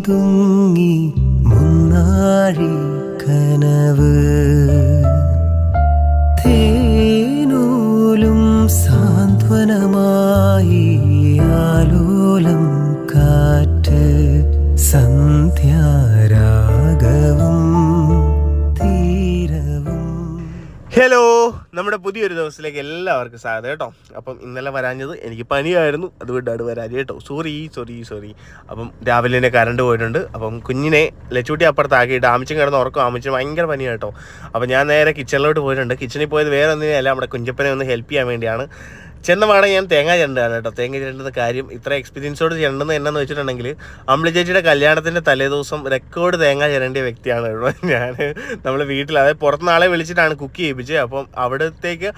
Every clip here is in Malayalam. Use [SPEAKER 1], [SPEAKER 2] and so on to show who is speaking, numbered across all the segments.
[SPEAKER 1] ഒതുങ്ങി മുന്നാഴി കനവ് തേനൂലും സാന്ത്വനമായി ആലോലം കാറ്റ് സന്ധ്യാരാഗവും തീരവും.
[SPEAKER 2] ഹലോ, നമ്മുടെ പുതിയൊരു ദിവസത്തിലേക്ക് എല്ലാവർക്കും സ്വാഗതം കേട്ടോ. അപ്പം ഇന്നലെ വരാഞ്ഞത് എനിക്ക് പനിയായിരുന്നു, അതുകൊണ്ടാണ് വരാഞ്ഞത് കേട്ടോ. സോറി. അപ്പം രാവിലെ തന്നെ കറണ്ട് പോയിട്ടുണ്ട്. അപ്പം കുഞ്ഞിനെ ലച്ചൂട്ടി അപ്പുറത്താക്കിയിട്ട് ആമിച്ചും കിടന്ന് ഉറക്കും. ആമിച്ചിന് ഭയങ്കര പനിയാണ് കേട്ടോ. അപ്പം ഞാൻ നേരെ കിച്ചണിലോട്ട് പോയിട്ടുണ്ട്. കിച്ചണിൽ പോയത് വേറെ ഒന്നിനല്ല, നമ്മുടെ കുഞ്ഞപ്പനെ ഒന്ന് ഹെൽപ്പ് ചെയ്യാൻ വേണ്ടിയാണ്. ചെന്നപാടെ ഞാൻ തേങ്ങ ചിരണ്ടാണ് കേട്ടോ. തേങ്ങ ചിരണ്ടുന്ന കാര്യം ഇത്ര എക്സ്പീരിയൻസോട് ചിരണ്ടുന്നത് എന്നാന്ന് വെച്ചിട്ടുണ്ടെങ്കിൽ, അമ്പിളി ചേച്ചിയുടെ കല്യാണത്തിൻ്റെ തലേദിവസം റെക്കോർഡ് തേങ്ങ ചിരണ്ടിയ വ്യക്തിയാണ് കേട്ടോ ഞാൻ. നമ്മൾ വീട്ടിൽ, അതായത് പുറത്തുനിന്ന് ആളെ വിളിച്ചിട്ടാണ് കുക്ക് ചെയ്യിപ്പിച്ചത്. അപ്പം അവിടത്തേക്ക്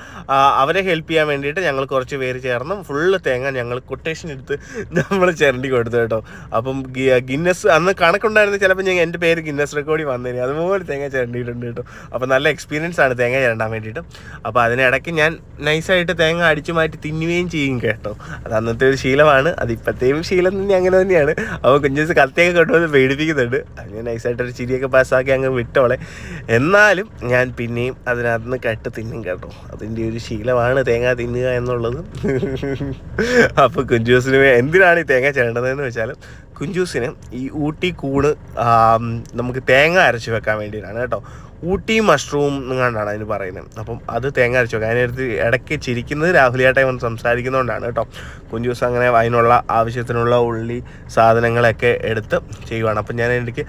[SPEAKER 2] അവരെ ഹെൽപ്പ് ചെയ്യാൻ വേണ്ടിയിട്ട് ഞങ്ങൾ കുറച്ച് പേര് ചേർന്ന് ഫുള്ള് തേങ്ങ ഞങ്ങൾ കൊട്ടേഷൻ എടുത്ത് നമ്മൾ ചിരണ്ടി കൊടുത്തു കേട്ടോ. അപ്പം ഗിന്നസ് അന്ന് കണക്കുണ്ടായിരുന്നു, ചിലപ്പോൾ ഞാൻ എൻ്റെ പേര് ഗിന്നസ് റെക്കോർഡിൽ വന്നേനെ, അതുപോലെ തേങ്ങ ചിരണ്ടിയിട്ടുണ്ട് കേട്ടോ. അപ്പോൾ നല്ല എക്സ്പീരിയൻസ് ആണ് തേങ്ങ ചിരണ്ടാൻ വേണ്ടിയിട്ട്. അപ്പോൾ അതിനിടയ്ക്ക് ഞാൻ നൈസായിട്ട് തേങ്ങ അടിച്ചു മാറ്റി തിന്നുകയും ചെയ്യും കേട്ടോ. അത് അന്നത്തെ ഒരു ശീലമാണ്, അത് ഇപ്പോഴത്തെയും ശീലം തന്നെ അങ്ങനെ തന്നെയാണ്. അപ്പോൾ കുഞ്ഞുസ് കത്തിയൊക്കെ കൊണ്ടുവന്ന് പേടിപ്പിക്കുന്നുണ്ട്. അങ്ങനെ നൈസായിട്ടൊരു ചിരിയൊക്കെ പാസ്സാക്കി അങ്ങ് വിട്ടോളെ. എന്നാലും ഞാൻ പിന്നെയും അതിനകത്ത് നിന്ന് കട്ട് തിന്നും കേട്ടോ. അതിൻ്റെ ഒരു ശീലമാണ് തേങ്ങ തിന്നുക എന്നുള്ളത്. അപ്പോൾ കുഞ്ചൂസിന് എന്തിനാണ് ഈ തേങ്ങ ചേണ്ടതെന്ന് വെച്ചാൽ, കുഞ്ചൂസിന് ഈ ഊട്ടി കൂണ് നമുക്ക് തേങ്ങ അരച്ച് വെക്കാൻ വേണ്ടിയിട്ടാണ് കേട്ടോ. ഊട്ടി മഷ്റൂം എങ്ങാണ്ടാണ് അതിന് പറയുന്നത്. അപ്പം അത് തേങ്ങ അരച്ച് വെക്കാം. അതിനടുത്ത് ഇടയ്ക്ക് ചിരിക്കുന്നത് രാഹുലിയായിട്ടായി വന്ന് സംസാരിക്കുന്നതുകൊണ്ടാണ് കേട്ടോ. കുഞ്ചൂസ് അങ്ങനെ അതിനുള്ള ആവശ്യത്തിനുള്ള ഉള്ളി സാധനങ്ങളൊക്കെ എടുത്ത് ചെയ്യുവാണ്. അപ്പം ഞാൻ ഇടയ്ക്ക്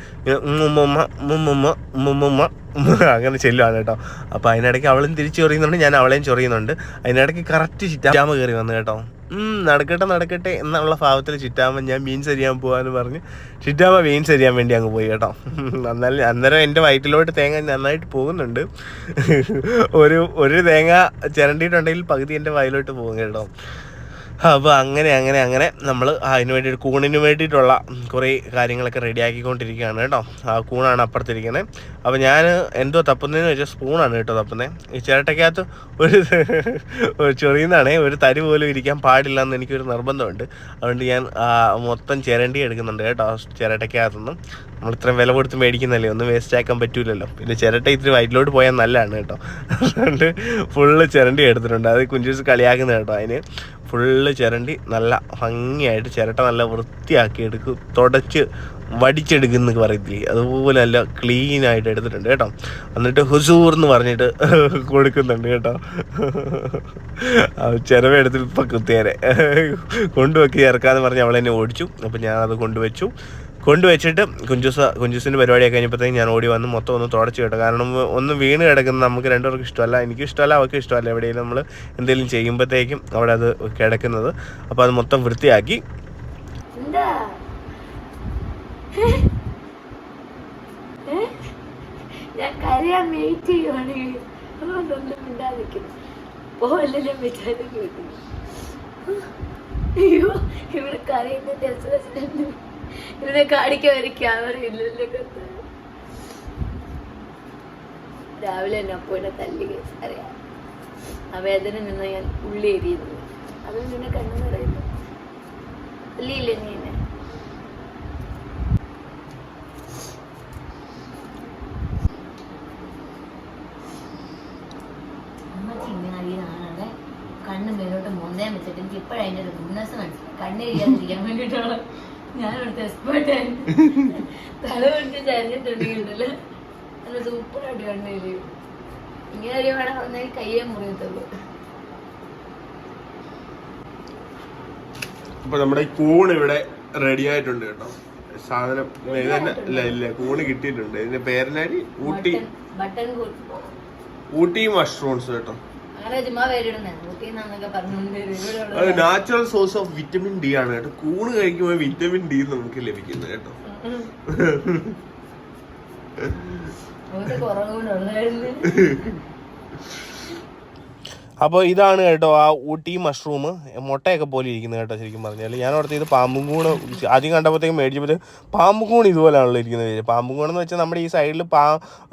[SPEAKER 2] അങ്ങനെ ചെല്ലുവാണ് കേട്ടോ. അപ്പോൾ അതിനിടയ്ക്ക് അവളും തിരിച്ച് ചൊറിയുന്നുണ്ട്, ഞാൻ അവളെയും ചൊറിയുന്നുണ്ട്. അതിനിടയ്ക്ക് കറക്റ്റ് ചിറ്റാമ കയറി വന്നു കേട്ടോ. നടക്കട്ടെ എന്നുള്ള ഭാവത്തിൽ ചിറ്റാമ്മ ഞാൻ ബീൻസ് അരിയാൻ പോകാമെന്ന് പറഞ്ഞ് ചിറ്റാമ്മ ബീൻസ് അരിയാൻ വേണ്ടി അങ്ങ് പോയി കേട്ടോ. അന്നേരം എൻ്റെ വയറ്റിലോട്ട് തേങ്ങ നന്നായിട്ട് പോകുന്നുണ്ട്. ഒരു തേങ്ങ ചിരണ്ടിയിട്ടുണ്ടെങ്കിൽ പകുതി എൻ്റെ വയറ്റിലോട്ട് പോകും കേട്ടോ. അപ്പോൾ അങ്ങനെ നമ്മൾ അതിന് വേണ്ടിയിട്ട് കൂണിന് വേണ്ടിയിട്ടുള്ള കുറേ കാര്യങ്ങളൊക്കെ റെഡിയാക്കിക്കൊണ്ടിരിക്കുകയാണ് കേട്ടോ. ആ കൂണാണ് അപ്പുറത്തിരിക്കുന്നത്. അപ്പോൾ ഞാൻ എന്തോ തപ്പുന്നതെന്ന് വെച്ചാൽ സ്പൂണാണ് കേട്ടോ തപ്പുന്നത്. ഈ ചിരട്ടയ്ക്കകത്ത് ഒരു ചൊറിയുന്നതാണേ, ഒരു തരി പോലും ഇരിക്കാൻ പാടില്ല എന്ന് എനിക്കൊരു നിർബന്ധമുണ്ട്. അതുകൊണ്ട് ഞാൻ മൊത്തം ചിരണ്ടി എടുക്കുന്നുണ്ട് കേട്ടോ. ചിരട്ടയ്ക്കകത്തുനിന്ന് നമ്മൾ ഇത്രയും വില കൊടുത്ത് മേടിക്കുന്നല്ലേ, ഒന്നും വേസ്റ്റ് ആക്കാൻ പറ്റൂലല്ലോ. പിന്നെ ചിരട്ട ഇത്തിരി വയറ്റിലോട്ട് പോയാൽ നല്ലതാണ് കേട്ടോ. അതുകൊണ്ട് ഫുള്ള് ചിരണ്ടി എടുത്തിട്ടുണ്ട്. അത് കുഞ്ചൂസ് കളിയാക്കുന്നത് കേട്ടോ. അതിന് ഫുള്ള് ചിരണ്ടി നല്ല ഭംഗിയായിട്ട് ചിരട്ട നല്ല വൃത്തിയാക്കി എടുക്കും, തുടച്ച് വടിച്ചെടുക്കുന്നൊക്കെ പറയത്തില്ലേ, അതുപോലെ നല്ല ക്ലീനായിട്ട് എടുത്തിട്ടുണ്ട് കേട്ടോ. എന്നിട്ട് ഹുസൂർ എന്ന് പറഞ്ഞിട്ട് കൊടുക്കുന്നുണ്ട് കേട്ടോ. ചിരവ എടുത്ത് ഇപ്പം കുത്തിയേരെ കൊണ്ടുവെക്കി ഇറക്കാമെന്ന് പറഞ്ഞ് അവളെന്നെ ഓടിച്ചു. അപ്പം ഞാനത് കൊണ്ടുവച്ചിട്ട് കുഞ്ചൂസിൻ്റെ പരിപാടിയൊക്കെ കഴിഞ്ഞപ്പോഴത്തേക്കും ഞാൻ ഓടി വന്ന് മൊത്തം ഒന്ന് തുടച്ച് കേട്ടോ. കാരണം ഒന്ന് വീണ് കിടക്കുന്നത് നമുക്ക് രണ്ടുപേർക്കും ഇഷ്ടമല്ല. എനിക്കും ഇഷ്ടമല്ല, അവർക്ക് ഇഷ്ടമല്ല. എവിടെയെങ്കിലും നമ്മൾ എന്തെങ്കിലും ചെയ്യുമ്പോഴത്തേക്കും അവിടെ അത് കിടക്കുന്നത്. അപ്പോൾ അത് മൊത്തം വൃത്തിയാക്കി.
[SPEAKER 3] ഞാൻ കരയാൻ വെയിറ്റ് ചെയ്യുവാണെങ്കിൽ അയ്യോ, ഇവിടെ കരയുന്ന ഇതിനെ കാണിക്കാൻ ഒരു ക്യാമറ ഇല്ലല്ലോ. രാവിലെ തന്നെ അപ്പോനെ തല്ലി അറിയാം. ആ വേദന നിന്ന് ഞാൻ ഉള്ളി എരിയുന്നു. അതും നിന്നെ കണ്ണു പറയുന്നു. തല്ലിയില്ലേ നീ എന്നെ? കണ്ണ് മേലോട്ട് മോന്തയാൻ വെച്ചിട്ട് എനിക്ക് ഇപ്പോഴും അതിൻ്റെ ഒരു ഗുഡ്നസ് മനസ്സിലായി. കണ്ണെരിയാതിരിക്കാൻ വേണ്ടിയിട്ടുള്ള ഞാനിവിടുത്തെ എക്സ്പേർട്ടാണ്. തല കൊണ്ട് ചരിഞ്ഞിട്ടുണ്ടെങ്കിലല്ലേ നല്ല സൂപ്പറായിട്ട് കണ്ണെരിയും. ഇങ്ങനെ അറിയാൻ വന്നാൽ കയ്യെ മുറിയത്തുള്ളൂ.
[SPEAKER 2] അപ്പൊ നമ്മുടെ ഈ കൂൺ ഇവിടെ റെഡി ആയിട്ടുണ്ട് കേട്ടോ. സാധനം ഇല്ല കൂണ് കിട്ടിയിട്ടുണ്ട്. ഇതിന്റെ പേരിനായി ഊട്ടി മഷ്റൂംസ് കേട്ടോ. അത് natural source of vitamin D ആണ് കേട്ടോ. കൂണ് കഴിക്കുമ്പോൾ വിറ്റമിൻ ഡി നമുക്ക് ലഭിക്കുന്നത് കേട്ടോ. അപ്പോൾ ഇതാണ് കേട്ടോ ആ ഊട്ടി മഷ്റൂം, മുട്ടയൊക്കെ പോലെ ഇരിക്കുന്നത് കേട്ടോ. ശരിക്കും പറഞ്ഞാൽ ഞാൻ ഓർത്ത് ഇത് പാമ്പും കൂണ് ആദ്യം കണ്ടപ്പോഴത്തേക്കും മേടിച്ചപ്പോൾ പാമ്പും കൂണ് ഇതുപോലെയാണല്ലോ ഇരിക്കുന്നത്. പാമ്പും കൂണെന്ന് വെച്ചാൽ നമ്മുടെ ഈ സൈഡിൽ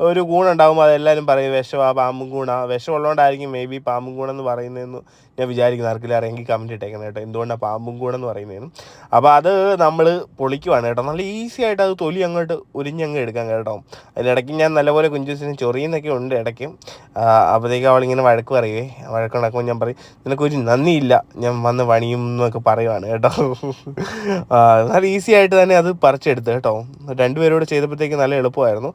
[SPEAKER 2] ഒരു കൂണുണ്ടാകുമ്പോൾ അതെല്ലാവരും പറയും വിഷമാണ്, പാമ്പും കൂണാ, വിഷം ഉള്ളതുകൊണ്ടായിരിക്കും മേ ബി പാമ്പും കൂണെന്ന് പറയുന്നതെന്ന് ഞാൻ വിചാരിക്കുന്നത്. ആർക്കെങ്കിലും അറിയെങ്കിൽ കമൻറ്റ് ഇട്ടേക്കണം കേട്ടോ, എന്തുകൊണ്ടാണ് പാമ്പും കൂടെന്ന് പറയുന്നതിനും. അപ്പോൾ അത് നമ്മൾ പൊളിക്കുവാണ് കേട്ടോ. നല്ല ഈസി ആയിട്ട് അത് തൊലി അങ്ങോട്ട് ഉരിഞ്ഞങ്ങ് എടുക്കാം കേട്ടോ. അതിനിടയ്ക്ക് ഞാൻ നല്ലപോലെ കുഞ്ചൂസിന് ചൊറിയുന്നൊക്കെ ഉണ്ട് ഇടയ്ക്ക്. അപ്പോഴത്തേക്കും അവളിങ്ങനെ വഴക്ക് പറയുവേ. വഴക്ക് നടക്കുമ്പോൾ ഞാൻ പറയും നിനക്കൊരു നന്ദിയില്ല, ഞാൻ വന്ന് പണിയും എന്നൊക്കെ പറയുവാണ് കേട്ടോ. നല്ല ഈസി ആയിട്ട് തന്നെ അത് പറിച്ചെടുത്ത് കേട്ടോ. രണ്ടുപേരോട് ചെയ്തപ്പോഴത്തേക്ക് നല്ല എളുപ്പമായിരുന്നു.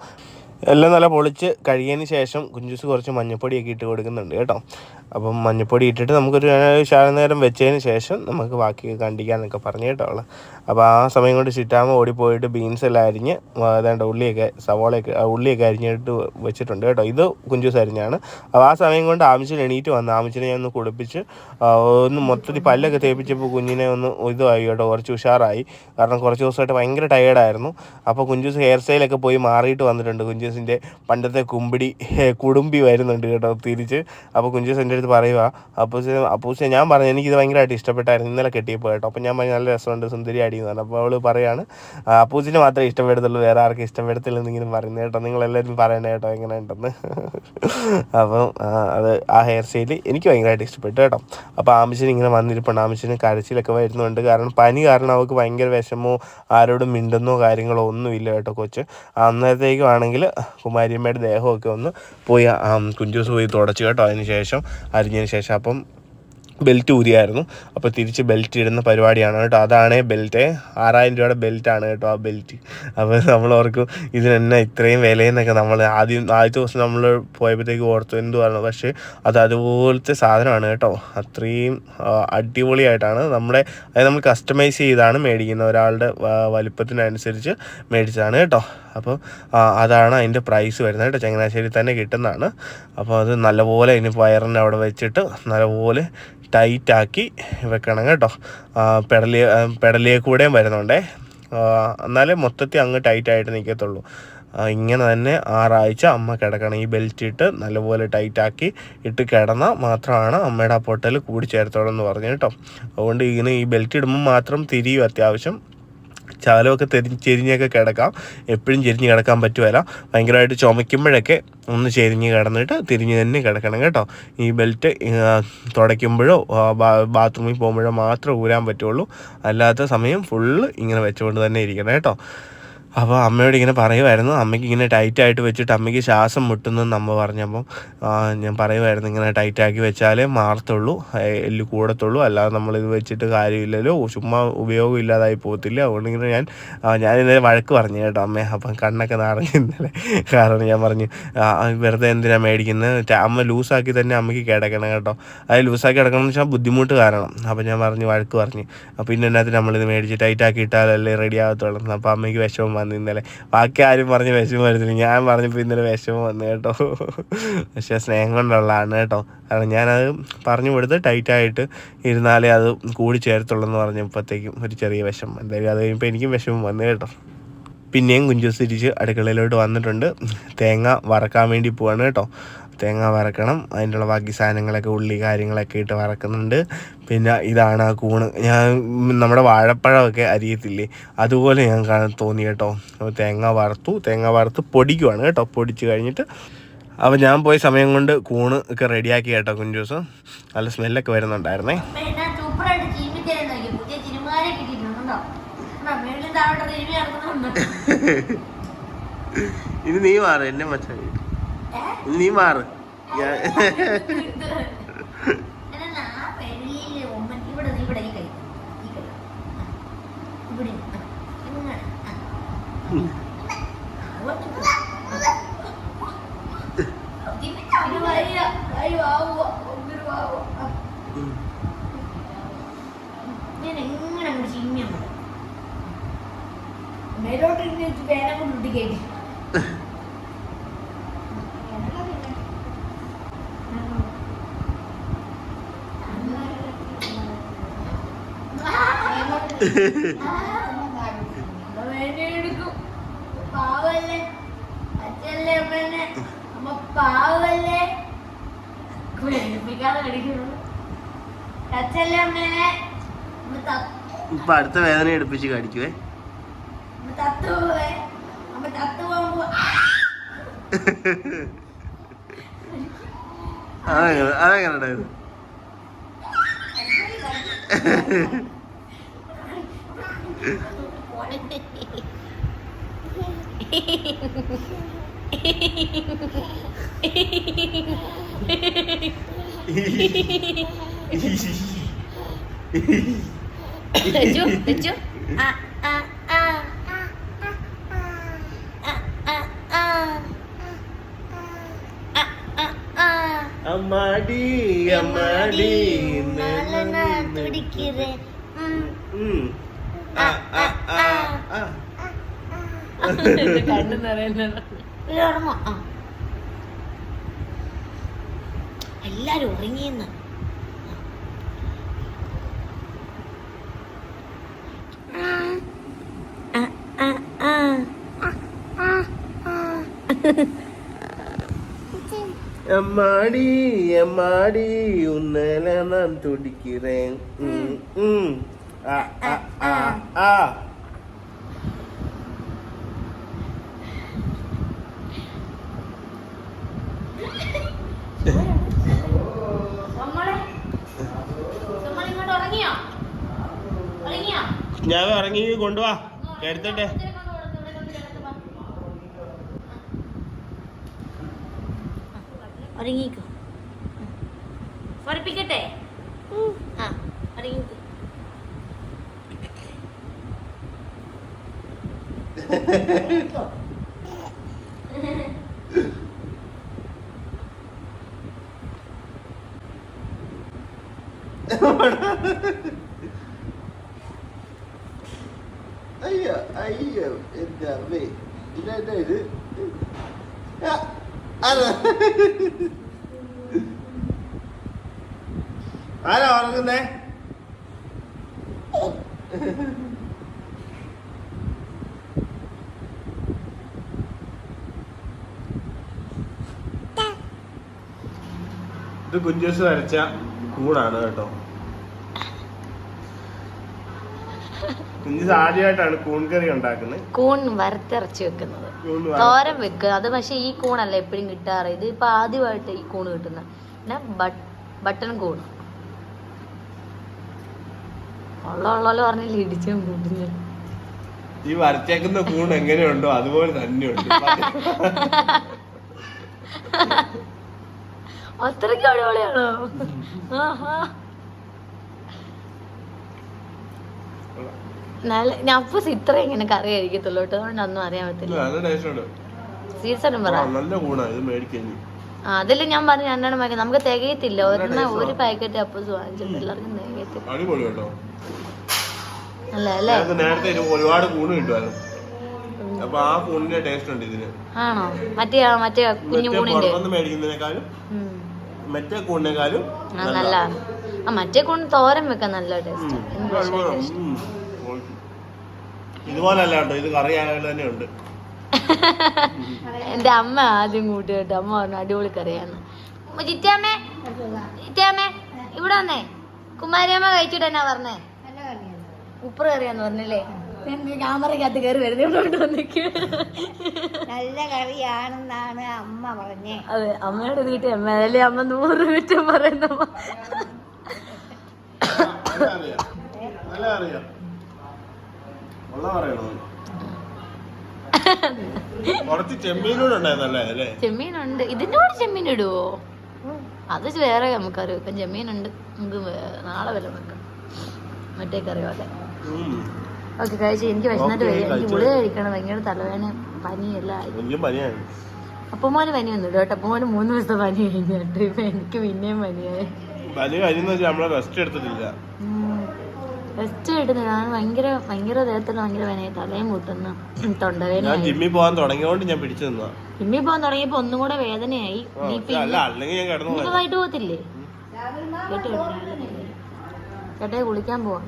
[SPEAKER 2] എല്ലാം നല്ല പൊളിച്ച് കഴിയതിന് ശേഷം കുഞ്ചൂസ് കുറച്ച് മഞ്ഞപ്പൊടിയൊക്കെ ഇട്ട് കൊടുക്കുന്നുണ്ട് കേട്ടോ. അപ്പം മഞ്ഞപ്പൊടി ഇട്ടിട്ട് നമുക്കൊരു ശകലനേരം വെച്ചതിന് ശേഷം നമുക്ക് ബാക്കി കണ്ടിക്കാന്നൊക്കെ പറഞ്ഞു കേട്ടോ അവൾ. അപ്പോൾ ആ സമയം കൊണ്ട് ചിറ്റാമ്മ ഓടിപ്പോയിട്ട് ബീൻസ് എല്ലാം അരിഞ്ഞ് ഏതാണ്ട് ഉള്ളിയൊക്കെ അരിഞ്ഞിട്ട് വെച്ചിട്ടുണ്ട് കേട്ടോ. ഇത് കുഞ്ചൂസ് അരിഞ്ഞാണ്. അപ്പോൾ ആ സമയം കൊണ്ട് ആമിച്ചിന് എണീറ്റ് വന്നു. ആമിച്ചിനെ ഞാൻ ഒന്ന് കുളിപ്പിച്ച് ഒന്ന് മൊത്തത്തിൽ പല്ലൊക്കെ തേപ്പിച്ചപ്പോൾ കുഞ്ഞിനെ ഒന്ന് ഇതുമായി കേട്ടോ, കുറച്ച് ഉഷാറായി. കാരണം കുറച്ച് ദിവസമായിട്ട് ഭയങ്കര ടയേർഡായിരുന്നു. അപ്പോൾ കുഞ്ചൂസ് ഹെയർ സ്റ്റൈലൊക്കെ പോയി മാറിയിട്ട് വന്നിട്ടുണ്ട്. കുഞ്ചൂസിൻ്റെ പണ്ടത്തെ കുടുംബി വരുന്നുണ്ട് കേട്ടോ തിരിച്ച്. അപ്പോൾ കുഞ്ചൂസ് എൻ്റെ അടുത്ത് പറയുക, അപ്പൂസ് ഞാൻ പറഞ്ഞു എനിക്കിത് ഭയങ്കരമായിട്ട് ഇഷ്ടപ്പെട്ടായിരുന്നു ഇന്നലെ കെട്ടിയപ്പോൾ കേട്ടോ. അപ്പോൾ ഞാൻ പറഞ്ഞു നല്ല രസമുണ്ട്, സുന്ദരി അടി എന്ന് പറഞ്ഞു. അപ്പോൾ അവൾ പറയാണ് അപ്പൂസിന് മാത്രമേ ഇഷ്ടപ്പെടത്തുള്ളൂ, വേറെ ആർക്കും ഇഷ്ടപ്പെടത്തില്ലെന്ന് ഇങ്ങനെ പറയുന്നത് കേട്ടോ. നിങ്ങളെല്ലാവരും പറയണേ കേട്ടോ എങ്ങനെ ഉണ്ടെന്ന്. അപ്പം അത് ആ ഹെയർ സ്റ്റൈൽ എനിക്ക് ഭയങ്കരമായിട്ട് ഇഷ്ടപ്പെട്ടു കേട്ടോ. അപ്പോൾ ആമിച്ചിന് ഇങ്ങനെ വന്നിരിപ്പുണ്ട്. ആമിച്ചിന് കരച്ചിലൊക്കെ വരുന്നുണ്ട്. കാരണം പനി കാരണം അവൾക്ക് ഭയങ്കര വിഷമോ ആരോടും മിണ്ടുന്നോ കാര്യങ്ങളോ ഒന്നുമില്ല കേട്ടോ കൊച്ച്. അന്നേരത്തേക്കും ആണെങ്കിൽ കുമാരിയമ്മയുടെ ദേഹമൊക്കെ ഒന്ന് പോയി കുഞ്ചൂസ് പോയി തുടച്ചു കേട്ടോ. അരിഞ്ഞതിന് ശേഷം അപ്പം ബെൽറ്റ് ഊരിയായിരുന്നു. അപ്പോൾ തിരിച്ച് ബെൽറ്റ് ഇടുന്ന പരിപാടിയാണ് കേട്ടോ. അതാണ് ബെൽറ്റ്, 6000 രൂപയുടെ ബെൽറ്റാണ് കേട്ടോ ആ ബെൽറ്റ്. അപ്പോൾ നമ്മളോർക്കും ഇതിനെന്നെ ഇത്രയും വിലയെന്നൊക്കെ നമ്മൾ ആദ്യത്തെ ദിവസം നമ്മൾ പോയപ്പോഴത്തേക്ക് ഓർത്തു എന്തുവാണ്. പക്ഷേ അത് അതുപോലത്തെ സാധനമാണ് കേട്ടോ. അത്രയും അടിപൊളിയായിട്ടാണ് അതായത് നമ്മൾ കസ്റ്റമൈസ് ചെയ്താണ് മേടിക്കുന്നത്, ഒരാളുടെ വലിപ്പത്തിനനുസരിച്ച് മേടിച്ചതാണ് കേട്ടോ. അപ്പോൾ അതാണ് അതിൻ്റെ പ്രൈസ് വരുന്നത് കേട്ടോ. ചങ്ങനാശ്ശേരി തന്നെ കിട്ടുന്നതാണ്. അപ്പോൾ അത് നല്ലപോലെ ഇനി വയറിൻ്റെ അവിടെ വെച്ചിട്ട് നല്ലപോലെ ടൈറ്റാക്കി വെക്കണം കേട്ടോ. പെടലിയെ കൂടെയും വരുന്നുണ്ടേ, എന്നാലേ മൊത്തത്തിൽ അങ്ങ് ടൈറ്റായിട്ട് നിൽക്കത്തുള്ളൂ. ഇങ്ങനെ തന്നെ 6 ആഴ്ച അമ്മ കിടക്കണം. ഈ ബെൽറ്റ് ഇട്ട് നല്ലപോലെ ടൈറ്റാക്കി ഇട്ട് കിടന്നാൽ മാത്രമാണ് അമ്മയുടെ ആ പൊട്ടൽ കൂടി ചേർത്തോളൂ എന്ന് പറഞ്ഞു കേട്ടോ. അതുകൊണ്ട് ഇങ്ങനെ ഈ ബെൽറ്റ് ഇടുമ്പോൾ മാത്രം തിരിയും അത്യാവശ്യം. ചാലമൊക്കെ ചെരിഞ്ഞൊക്കെ കിടക്കാം, എപ്പോഴും ചെരിഞ്ഞ് കിടക്കാൻ പറ്റുമല്ല. ഭയങ്കരമായിട്ട് ചുമയ്ക്കുമ്പോഴൊക്കെ ഒന്ന് ചെരിഞ്ഞ് കിടന്നിട്ട് തിരിഞ്ഞ് തന്നെ കിടക്കണം കേട്ടോ. ഈ ബെൽറ്റ് തുടയ്ക്കുമ്പോഴോ ബാത്റൂമിൽ പോകുമ്പോഴോ മാത്രമേ ഊരാൻ പറ്റുള്ളൂ. അല്ലാത്ത സമയം ഫുള്ള് ഇങ്ങനെ വെച്ചുകൊണ്ട് തന്നെ ഇരിക്കണം കേട്ടോ. അപ്പോൾ അമ്മയോട് ഇങ്ങനെ പറയുമായിരുന്നു, അമ്മയ്ക്ക് ഇങ്ങനെ ടൈറ്റായിട്ട് വെച്ചിട്ട് അമ്മയ്ക്ക് ശ്വാസം മുട്ടുന്നെന്ന് അമ്മ പറഞ്ഞപ്പം ഞാൻ പറയുമായിരുന്നു ഇങ്ങനെ ടൈറ്റാക്കി വെച്ചാലേ മാറത്തുള്ളൂ, എല്ല് കൂടത്തുള്ളൂ, അല്ലാതെ നമ്മളിത് വെച്ചിട്ട് കാര്യമില്ലല്ലോ, ചുമ്മാ ഉപയോഗം ഇല്ലാതായി പോകത്തില്ല. അതുകൊണ്ട് ഇങ്ങനെ ഞാനിന്നലെ വഴക്ക് പറഞ്ഞു കേട്ടോ അമ്മേ. അപ്പം കണ്ണൊക്കെ നിറഞ്ഞു ഇന്നലെ. കാരണം ഞാൻ പറഞ്ഞു വെറുതെ എന്തിനാണ് മേടിക്കുന്നത്, അമ്മ ലൂസാക്കി തന്നെ അമ്മയ്ക്ക് കിടക്കണം കേട്ടോ. അത് ലൂസാക്കി കിടക്കണം എന്ന് വെച്ചാൽ ബുദ്ധിമുട്ട് കാരണം. അപ്പോൾ ഞാൻ വഴക്ക് പറഞ്ഞു പിന്നെ എന്നാത്തിന് നമ്മളിത് മേടിച്ച് ടൈറ്റാക്കി ഇട്ടാലല്ലേ റെഡി ആകത്തുള്ളൂ. അപ്പോൾ അമ്മയ്ക്ക് വിഷമം വന്നു ഇന്നലെ. ബാക്കി ആരും പറഞ്ഞ് വിഷമം വരുന്നില്ല, ഞാൻ പറഞ്ഞപ്പോൾ ഇന്നലെ വിഷമം വന്നു കേട്ടോ. പക്ഷേ സ്നേഹം കൊണ്ടുള്ളതാണ് കേട്ടോ. കാരണം ഞാനത് പറഞ്ഞു കൊടുത്ത് ടൈറ്റായിട്ട് ഇരുന്നാലേ അത് കൂടി ചേർത്തുള്ളൂ എന്ന് പറഞ്ഞപ്പോഴത്തേക്കും ഒരു ചെറിയ വിഷമം. എന്തായാലും അത് കഴിയുമ്പോൾ എനിക്കും വിഷമം വന്നു കേട്ടോ. പിന്നെയും കുഞ്ചൂസ് തിരിച്ച് അടുക്കളയിലോട്ട് വന്നിട്ടുണ്ട്. തേങ്ങ വറക്കാൻ വേണ്ടി പോവാണ് കേട്ടോ. തേങ്ങ വറക്കണം, അതിൻ്റെ ബാക്കി സാധനങ്ങളൊക്കെ ഉള്ളി കാര്യങ്ങളൊക്കെ ഇട്ട് വറക്കുന്നുണ്ട്. പിന്നെ ഇതാണ് ആ കൂണ്. ഞാൻ നമ്മുടെ വാഴപ്പഴമൊക്കെ അരിയത്തില്ലേ, അതുപോലെ ഞാൻ തോന്നി കേട്ടോ. തേങ്ങ വറുത്ത് പൊടിക്കുവാണ് കേട്ടോ. പൊടിച്ച് കഴിഞ്ഞിട്ട് അപ്പോൾ ഞാൻ പോയ സമയം കൊണ്ട് കൂണ് ഒക്കെ റെഡിയാക്കി കേട്ടോ. കുഞ്ചൂസ് നല്ല സ്മെല്ലൊക്കെ വരുന്നുണ്ടായിരുന്നേ. ഇനി നീ മാറ് എന്നെ മച്ചാ, നീ മാറ്.
[SPEAKER 3] മേലോട്ട് വേനം കൊണ്ട് കയറ്റി എടുക്കും. പാവല്ലേ അച്ഛല്ലേ അമ്മേനെ, അമ്മ പാവല്ലേ വേദനിപ്പിക്കാതെ കടിക്കുന്നു. അച്ഛല്ലേ അമ്മേനെ
[SPEAKER 2] ഇപ്പൊ അടുത്ത വേദന എടുപ്പിച്ച് കടിക്കുവേ. അതെങ്ങനെ അമ്മാടി അമ്മാടി
[SPEAKER 3] കണ്ണു നിറയുന്നത് എല്ലാരും ഉറങ്ങിയെന്ന്.
[SPEAKER 2] அம்மாடி அம்மாடி உன்னால நான் துடிக்கிறேன் ഞാൻ ഇറങ്ങി കൊണ്ടുവാ എടുത്തട്ടെ.
[SPEAKER 3] ഒരുങ്ങിക്കോ, പഠിപ്പിക്കട്ടെ. ആ ഒരുങ്ങിക്കോ.
[SPEAKER 2] അയ്യോ അയ്യോ എന്താ ഇതെന്താ ഇത്? ആരാ ഉറങ്ങുന്നേ? ഇത് കുഞ്ചൂസ് വരച്ച കൂടാണ് കേട്ടോ. കുഞ്ചൂസ് ആദ്യമായിട്ടാണ് കൂൺ കറി ഉണ്ടാക്കുന്നത്.
[SPEAKER 3] കൂൺ വറുത്തിറച്ചി വെക്കുന്നത്, തോരൻ വെക്കുക. അത് പക്ഷെ ഈ കൂണല്ല എപ്പോഴും കിട്ടാറ്. ഇത് ഇപ്പൊ ആദ്യമായിട്ട് ഈ കൂണ് കിട്ടുന്ന പിന്നെ ബട്ടൺ കൂൺ. ഉള്ള പറഞ്ഞില്ല ഇടിച്ചും കൂട്ടുന്നു.
[SPEAKER 2] ഈ വരച്ചേക്കുന്ന കൂൺ എങ്ങനെയുണ്ടോ അതുപോലെ തന്നെയുണ്ട്.
[SPEAKER 3] അത്രയ്ക്ക് അടിപൊളിയാണോ? നല്ല ഞാൻ അപ്പൊ ഇത്ര ഇങ്ങനെ കറി കഴിക്കത്തുള്ളൂ കേട്ടോ, അതുകൊണ്ട് ഒന്നും അറിയാൻ പറ്റില്ല. സീസണും പറ. അതില് ഞാൻ പറഞ്ഞു രണ്ടെണ്ണം വാങ്ങി, നമുക്ക് തികയത്തില്ല. ഒരു പാക്കറ്റ് അപ്പൂസ് വാങ്ങിച്ചിട്ട് എല്ലാവർക്കും തികയത്തില്ല. അല്ല അല്ലേ?
[SPEAKER 2] നേരത്തെ ഒരുപാട് കൂണ് കിട്ടുമായിരുന്നു. അപ്പൊ ആ കൂണിന്റെ ടേസ്റ്റ് ഉണ്ട് ഇതിന്.
[SPEAKER 3] ആണോ? മറ്റേ കുഞ്ഞു കൂണിന്റെ
[SPEAKER 2] മേടിക്കുന്നതിനേക്കാളും മറ്റേ കൂണിനേക്കാളും
[SPEAKER 3] നല്ല. ആ മറ്റേ കൂണ് തോരൻ വെക്കാൻ നല്ല ടേസ്റ്റ്.
[SPEAKER 2] ഇതുപോലെ അല്ല കേട്ടോ, ഇത് കറി ആയാലും തന്നെ ഉണ്ട്.
[SPEAKER 3] എന്റെ അമ്മ ആദ്യം കൂട്ടി കേട്ടോ. അമ്മ പറഞ്ഞു അടിപൊളി കറിയാണ്. ചിറ്റാമ്മേ ചിറ്റാമ്മേ ഇവിടെ വന്നേ. കുമാരിയമ്മ കഴിച്ചിട്ട് എന്നാ പറഞ്ഞേ? ഉപ്പർ കറിയാന്ന് പറഞ്ഞല്ലേ? ക്യാമറക്കകത്ത് കയറി വരുന്നോണ്ട് വന്നിക്ക്.
[SPEAKER 4] നല്ല കറിയാണെന്നാണ് അമ്മ പറഞ്ഞേ.
[SPEAKER 3] അതെ, അമ്മയുടെ വീട്ടിൽ അമ്മ അല്ലേ അമ്മ 100 കുറ്റം പറയുന്ന. ചെമ്മീനുണ്ട്. ഇതിന്റെ കൂടെ ചെമ്മീൻ ഇടുവോ? അത് വേറെ നമുക്കറി വെക്കാം. ചെമ്മീനുണ്ട്, നമുക്ക് നാളെ വല്ല വെക്കാം മറ്റേ കറി പോലെ. ഓക്കെ കഴിച്ചു. എനിക്ക് വിശന്നിട്ട് വയ്യ, എനിക്ക് ഗുളിക കഴിക്കണം. ഭയങ്കര തലവേന പനിയെല്ലാം. അപ്പമോന് പനി വന്നിട്ട് കേട്ടോ. അപ്പമോന് 3 ദിവസത്തെ പനി കഴിഞ്ഞിട്ട് ഇപ്പൊ എനിക്ക് പിന്നെയും പനിയായി. റെസ്റ്റ് കിട്ടുന്നില്ല. ഞാൻ ഭയങ്കര ദേഹത്തിൽ ഭയങ്കര വേനയായി, തലയും കൂട്ടുന്നു, തൊണ്ടവേന.
[SPEAKER 2] ജിമ്മിൽ പോകാൻ തുടങ്ങിയോണ്ട് ഞാൻ പിടിച്ചു നിന്നാ.
[SPEAKER 3] ജിമ്മിൽ പോകാൻ തുടങ്ങിയപ്പോ ഒന്നും കൂടെ വേദനയായി. ഇനിയിപ്പോ വൈകിട്ട് പോകത്തില്ലേ? ചേട്ടായി കുളിക്കാൻ പോവാ.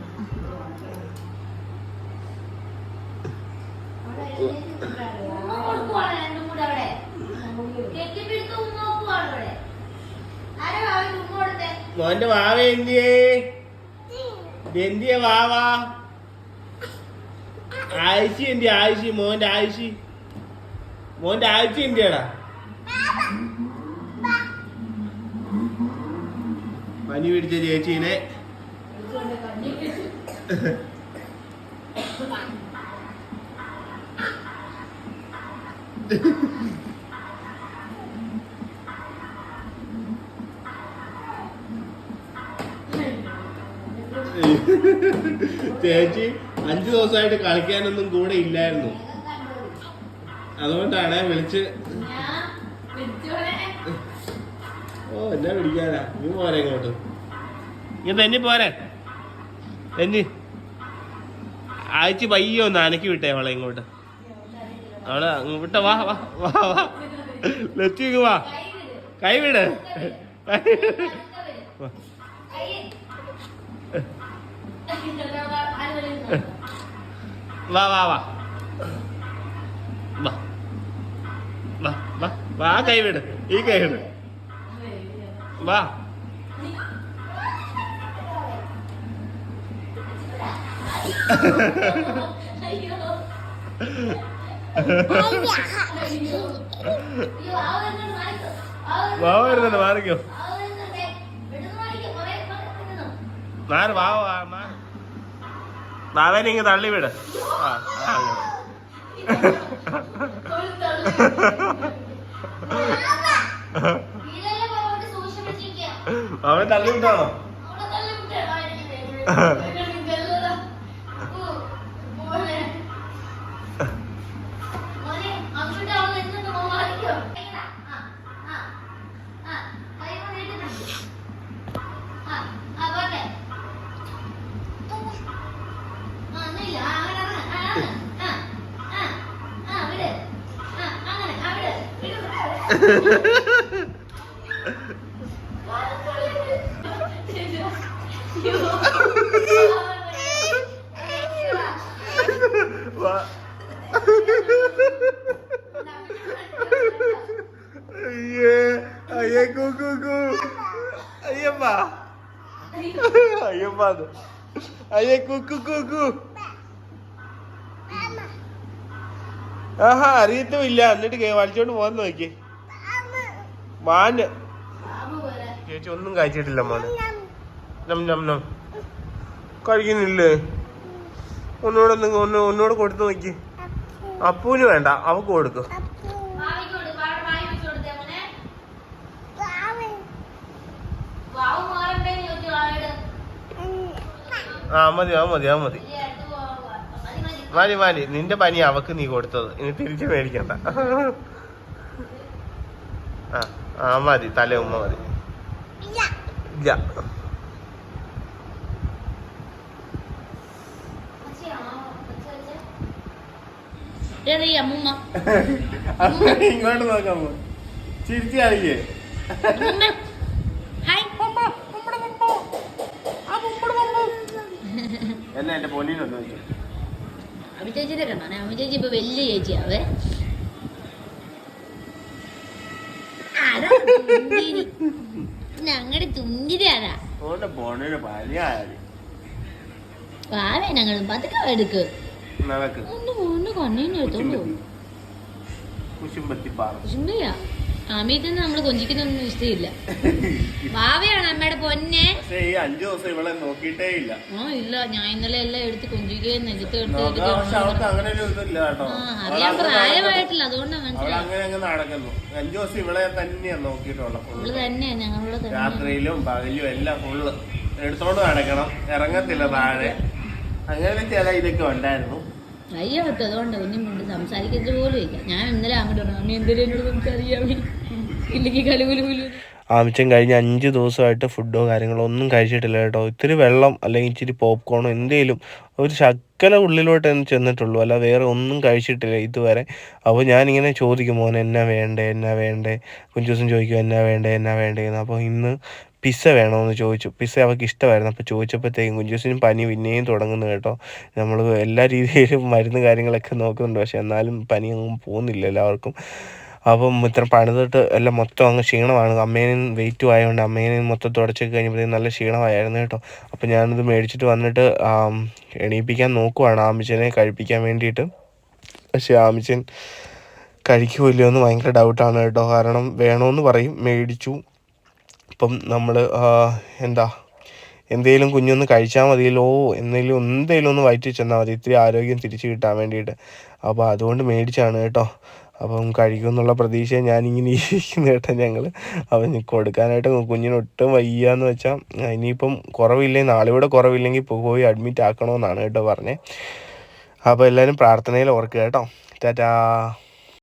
[SPEAKER 2] മോന്റെ വാവ എന്തിയേ? എന്തിയ വാവാ? ആയിഷി എന്തി? ആയിഷി മോന്റെ ആയിഷി എന്തിയാടാ? പനി പിടിച്ച ചേച്ചീനെ ചേച്ചി 5 ദിവസമായിട്ട് കളിക്കാനൊന്നും കൂടെ ഇല്ലായിരുന്നു, അതുകൊണ്ടാണ് വിളിച്ച്. ഓ എന്നാ പിടിക്കാനാ, നീ പോരെ ഇങ്ങോട്ട്. ഇങ്ങനെ തന്നെ പോരെ തന്നെ. ആഴ്ച പയ്യോ ഒന്ന് അനക്കി വിട്ടേ അവളെ ഇങ്ങോട്ട്. അവളെ വിട്ട വാ വാ വാ വാ ലച്ചിക്ക് വാ, കൈ വിട്. വാ വാ വാ വാ വാ വാ വാ, കൈ വിട്, ഈ കൈ വിട്, വാ. വാ വരുന്നുണ്ട്, മാറിക്കോ. മാറ് വാ വാ മാറ്. നാവേനെ ഇങ്ങ് തള്ളി വിട്. ആ അവൻ തള്ളി വിട്ടാണോ? അയ്യേ അയ്യേ കുക്കു അയ്യപ്പ അയ്യപ്പ അയ്യേ കുക്കു കുക്കു. ആഹാ അറിയത്തുമില്ല, എന്നിട്ട് വലിച്ചോണ്ട് പോകാൻ നോക്കി. മാന് ചേച്ചി ഒന്നും കഴിച്ചിട്ടില്ല മോനെ. കഴിക്കുന്നില്ലേ? ഒന്നോട് കൊടുത്തു നോക്കി. അപ്പൂന് വേണ്ട, അവക്ക് കൊടുക്കും. ആ മതി മതി. നിന്റെ പനി അവക്ക് നീ കൊടുത്തത്, ഇനി തിരിച്ചു മേടിക്കണ്ട. ആ മതി, തല ഉമ്മ മതി. ഇല്ല ഇങ്ങോട്ട് നോക്കാമോ, ചിരിച്ചു കാണിക്കേ. എന്നാ എന്റെ പൊന്നിനൊന്ന് നോക്കി.
[SPEAKER 3] അമ്മ ചേച്ചിയുടെ കണ്ടാണ്. അമ്മ ചേച്ചി ഇപ്പൊ വലിയ ചേച്ചിയാവേ. ഞങ്ങളുടെ തുന്തിരാണ് വാവേ. ഞങ്ങൾ പതുക്കെ എടുക്ക് കണ്ണീന്നെടുത്തോളൂ. കുശുമ്പിയാ. അമ്മയിൽ തന്നെ നമ്മള് കൊഞ്ചിക്കുന്നൊന്നും ഇഷ്ടമില്ല. വാവയാണ് അമ്മയുടെ പൊന്നെ.
[SPEAKER 2] 5 ദിവസം ഇവളെ നോക്കിയിട്ടേ ഇല്ല.
[SPEAKER 3] ഇല്ല, ഞാൻ ഇന്നലെ എല്ലാം എടുത്ത് കൊഞ്ചിക്കുകയും നെഞ്ചത്ത്
[SPEAKER 2] അറിയാൻ
[SPEAKER 3] പ്രായമായിട്ടില്ല, അതുകൊണ്ടാണ് മനസ്സിലായി.
[SPEAKER 2] 5 ദിവസം ഇവളെ തന്നെയാ നോക്കിയിട്ടുള്ളത്.
[SPEAKER 3] ഫുള്ള് തന്നെയാ ഞങ്ങളുടെ
[SPEAKER 2] രാത്രിയിലും പകലും എല്ലാം ഫുള്ള് എടുത്തോണ്ട് നടക്കണം, ഇറങ്ങത്തില്ല താഴെ. അങ്ങനെ ചില ഇതൊക്കെ ഉണ്ടായിരുന്നു.
[SPEAKER 3] അയ്യോ പറ്റും, അതുകൊണ്ട് കുഞ്ഞും കൊണ്ട് സംസാരിക്കുന്നത് പോലും ഇല്ല. ഞാൻ ഇന്നലെ അങ്ങോട്ട് പറഞ്ഞു, അമ്മ എന്തെങ്കിലും എന്നോട് സംസാരിക്കാൻ ഇല്ലെങ്കിൽ കലുകുലുകുലു.
[SPEAKER 2] ആമിച്ചൻ കഴിഞ്ഞ 5 ദിവസമായിട്ട് ഫുഡോ കാര്യങ്ങളോ ഒന്നും കഴിച്ചിട്ടില്ല കേട്ടോ. ഇത്തിരി വെള്ളം അല്ലെങ്കിൽ ഇച്ചിരി പോപ്കോണോ എന്തെങ്കിലും ഒരു ശക്കല ഉള്ളിലോട്ട് ചെന്നിട്ടുള്ളൂ, അല്ല വേറെ ഒന്നും കഴിച്ചിട്ടില്ല ഇതുവരെ. അപ്പോൾ ഞാനിങ്ങനെ ചോദിക്കും, മോനെ എന്നാ വേണ്ടേ. കുഞ്ചു ദിവസം ചോദിക്കും എന്നാ വേണ്ടേന്ന്. അപ്പോൾ ഇന്ന് പിസ്സ വേണമെന്ന് ചോദിച്ചു. പിസ്സ അവൾക്ക് ഇഷ്ടമായിരുന്നു. അപ്പോൾ ചോദിച്ചപ്പോഴത്തേക്കും കുഞ്ചൂസിനും പനി പിന്നെയും തുടങ്ങുന്നു കേട്ടോ. നമ്മൾ എല്ലാ രീതിയിലും മരുന്ന് കാര്യങ്ങളൊക്കെ നോക്കുന്നുണ്ട്, പക്ഷെ എന്നാലും പനി അങ്ങ് പോകുന്നില്ല എല്ലാവർക്കും. അപ്പം ഇത്ര പണിതിട്ട് എല്ലാം മൊത്തം അങ്ങ് ക്ഷീണമാണ്. അമ്മേനും വെയിറ്റും ആയതുകൊണ്ട് അമ്മേനും മൊത്തം തുടച്ചൊക്കെ കഴിഞ്ഞപ്പോഴത്തേക്കും നല്ല ക്ഷീണമായിരുന്നു കേട്ടോ. അപ്പോൾ ഞാനിത് മേടിച്ചിട്ട് വന്നിട്ട് എണീപ്പിക്കാൻ നോക്കുവാണ് ആമിച്ചനെ കഴിപ്പിക്കാൻ വേണ്ടിയിട്ട്. പക്ഷേ ആമിച്ചൻ കഴിക്കുമല്ലോ എന്ന് ഭയങ്കര ഡൗട്ടാണ് കേട്ടോ. കാരണം വേണമെന്ന് പറയും, മേടിച്ചു. അപ്പം നമ്മൾ എന്തെങ്കിലും കുഞ്ഞൊന്ന് കഴിച്ചാൽ മതിയല്ലോ, എന്തെങ്കിലും ഒന്ന് വയറ്റിൽ ചെന്നാൽ മതി, ഇത്തിരി ആരോഗ്യം തിരിച്ചു കിട്ടാൻ വേണ്ടിയിട്ട്. അപ്പോൾ അതുകൊണ്ട് മേടിച്ചാണ് കേട്ടോ. അപ്പം കഴിക്കുമെന്നുള്ള പ്രതീക്ഷ ഞാനിങ്ങനെ ഇരിക്കുന്നു കേട്ടോ ഞങ്ങൾ. അപ്പം കൊടുക്കാനായിട്ട് കുഞ്ഞിന് ഒട്ടും വയ്യാന്ന് വെച്ചാൽ ഇനിയിപ്പം കുറവില്ലെങ്കിൽ, നാളെ കൂടെ കുറവില്ലെങ്കിൽ പോയി അഡ്മിറ്റ് ആക്കണമെന്നാണ് കേട്ടോ പറഞ്ഞത്. അപ്പോൾ എല്ലാവരും പ്രാർത്ഥനയിൽ ഓർക്കുക കേട്ടോ. ടാറ്റാ.